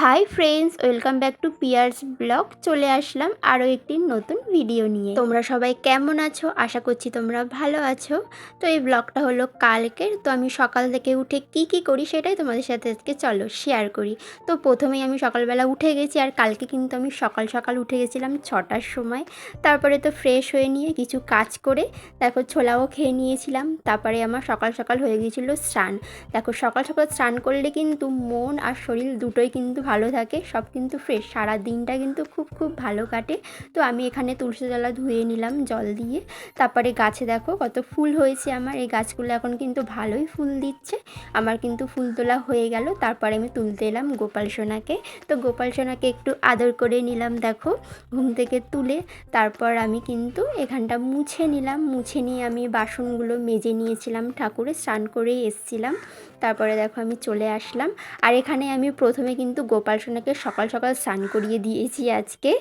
High friends, welcome back to Piya's blog. চলে আসলাম আরও একটি নতুন ভিডিও নিয়ে। তোমরা সবাই কেমন আছো? আশা করছি তোমরা ভালো আছো। তো এই ব্লগটা হলো কালকের। তো আমি সকাল থেকে উঠে কি করি সেটাই তোমাদের সাথে আজকে চলো শেয়ার করি। তো প্রথমেই আমি সকালবেলা উঠে গেছি, আর কালকে কিন্তু আমি সকাল সকাল উঠে গেছিলাম 6টার সময়। তারপরে তো ফ্রেশ হয়ে নিয়ে কিছু কাজ করে দেখো ছোলাও খেয়ে নিয়েছিলাম। তারপরে আমার সকাল সকাল হয়ে গিয়েছিলো স্নান। দেখো সকাল সকাল স্নান করলে কিন্তু মন আর শরীর দুটোই কিন্তু ভালো থাকে, সব কিন্তু ফ্রেশ, সারা দিনটা কিন্তু খুব ভালো কাটে। তো আমি এখানে তুলসী তলা ধুয়ে নিলাম জল দিয়ে। তারপরে গাছে দেখো কত ফুল হয়েছে আমার, এই গাছগুলো এখন কিন্তু ভালোই ফুল দিচ্ছে। আমার কিন্তু ফুল তোলা হয়ে গেল। তারপরে আমি তুলতে এলাম গোপাল সোনাকে। তো গোপাল সোনাকে একটু আদর করে নিলাম দেখো ঘুম থেকে তুলে। তারপর আমি কিন্তু এখানটা মুছে নিলাম, মুছে নিয়ে আমি বাসনগুলো মেজে নিয়েছিলাম, ঠাকুরে স্নান করেই এসছিলাম। তারপরে দেখো আমি চলে আসলাম। আর এখানে আমি প্রথমে কিন্তু গোপাল সোনাকে সকাল সকাল স্নান করিয়ে দিয়েছি আজকে।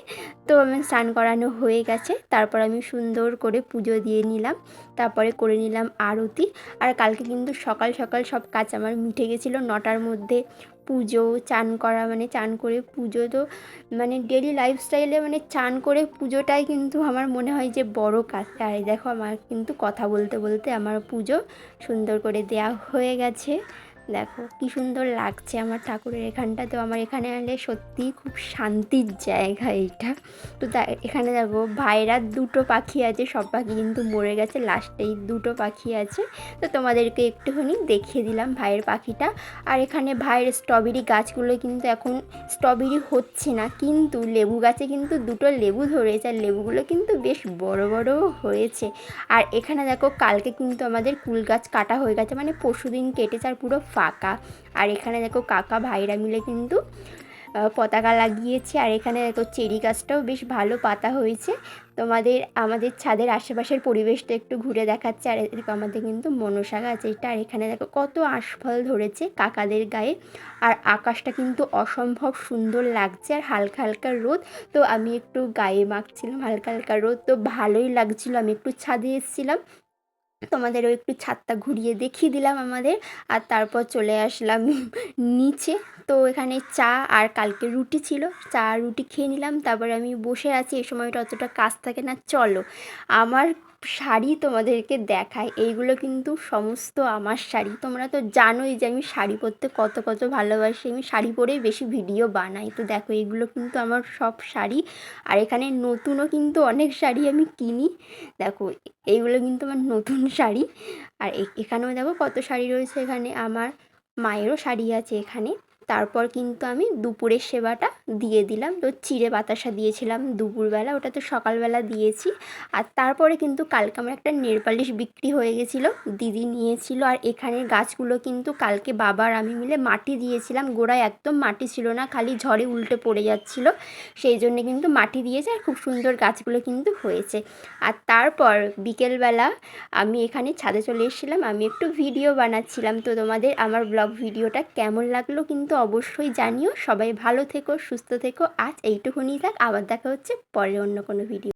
তো আমি স্নান করানো হয়ে গেছে। তারপর আমি সুন্দর করে পুজো দিয়ে নিলাম, তারপরে করে নিলাম আরতি। আর কালকে কিন্তু সকাল সকাল সব কাজ আমার মিটে গেছিলো 9টার মধ্যে। পুজো, চান করা, মানে চান করে পুজো, তো মানে ডেলি লাইফস্টাইলে মানে চান করে পুজোটাই কিন্তু আমার মনে হয় যে বড় কাজ। আর দেখো আমার কিন্তু কথা বলতে বলতে আমার পুজো সুন্দর করে দেয়া হয়ে গেছে। দেখো কি সুন্দর লাগছে আমার ঠাকুরের এখানটা। তো আমার এখানে এলে সত্যিই খুব শান্তির জায়গা এইটা। তো এখানে দেখো ভাইরা দুটো পাখি আছে, সব পাখি কিন্তু মরে গেছে, লাস্টেই দুটো পাখি আছে। তো তোমাদেরকে একটুখানি দেখিয়ে দিলাম ভাইয়ের পাখিটা। আর এখানে ভাইয়ের স্ট্রবেরি গাছগুলো কিন্তু এখন স্ট্রবেরি হচ্ছে না, কিন্তু লেবু গাছে কিন্তু দুটো লেবু ধরেছে, আর লেবুগুলো কিন্তু বেশ বড় বড় হয়েছে। আর এখানে দেখো কালকে কিন্তু আমাদের কুল গাছ কাটা হয়ে গেছে, মানে পরশুদিন কেটেছে আর পুরো ফাঁকা। আর এখানে দেখো কাকা ভাইরা মিলে কিন্তু পতাকা লাগিয়েছে। আর এখানে দেখো চেরি গাছটাও বেশ ভালো পাতা হয়েছে। আমাদের ছাদের আশেপাশের পরিবেশটা একটু ঘুরে দেখাচ্ছে। আর এদিকে আমাদের কিন্তু মনসা গাছ এটা। আর এখানে দেখো কত আশফল ধরেছে কাকাদের গায়ে। আর আকাশটা কিন্তু অসম্ভব সুন্দর লাগছে, আর হালকা হালকা রোদ। তো আমি একটু গায়ে মাখছিলাম, হালকা হালকা রোদ, তো ভালোই লাগছিলো। আমি একটু ছাদে এসেছিলাম, তোমাদেরও একটু ছাদটা ঘুরিয়ে দেখিয়ে দিলাম আমাদের। আর তারপর চলে আসলাম নিচে। তো এখানে চা আর কালকে রুটি ছিল, চা আর রুটি খেয়ে নিলাম। তারপরে আমি বসে আছি, এই সময়টা অতটা কাজ থাকে না। চলো আমার শাড়ি তোমাদেরকে দেখায়। এইগুলো কিন্তু সমস্ত আমার শাড়ি। তোমরা তো জানোই যে আমি শাড়ি পরতে কত ভালোবাসি, আমি শাড়ি পরেই বেশি ভিডিও বানাই। তো দেখো এইগুলো কিন্তু আমার সব শাড়ি। আর এখানে নতুনও কিন্তু অনেক শাড়ি আমি কিনি। দেখো এইগুলো কিন্তু আমার নতুন শাড়ি। আর এখানেও দেখো কত শাড়ি রয়েছে, এখানে আমার মায়েরও শাড়ি আছে এখানে। তারপর কিন্তু আমি দুপুরের সেবাটা দিয়ে দিলাম। তো চিড়ে বাতাসা দিয়েছিলাম দুপুরবেলা, ওটা তো সকালবেলা দিয়েছি। আর তারপরে কিন্তু কালকে আমার একটা নেল পালিশ বিক্রি হয়ে গেছিলো, দিদি নিয়েছিল। আর এখানের গাছগুলো কিন্তু কালকে বাবার আমি মিলে মাটি দিয়েছিলাম, গোড়ায় একদম মাটি ছিল না, খালি ঝড়ে উল্টে পড়ে যাচ্ছিলো, সেই জন্যে কিন্তু মাটি দিয়েছে। আর খুব সুন্দর গাছগুলো কিন্তু হয়েছে। আর তারপর বিকেলবেলা আমি এখানে ছাদে চলে এসেছিলাম, আমি একটু ভিডিও বানাচ্ছিলাম। তো তোমাদের আমার ব্লগ ভিডিওটা কেমন লাগলো কিন্তু অবশ্যই জানিও। সবাই ভালো থেকো, সুস্থ থেকো। আজ এইটুকুনি থাক, আবার দেখা হচ্ছে পরে অন্য কোনো ভিডিও।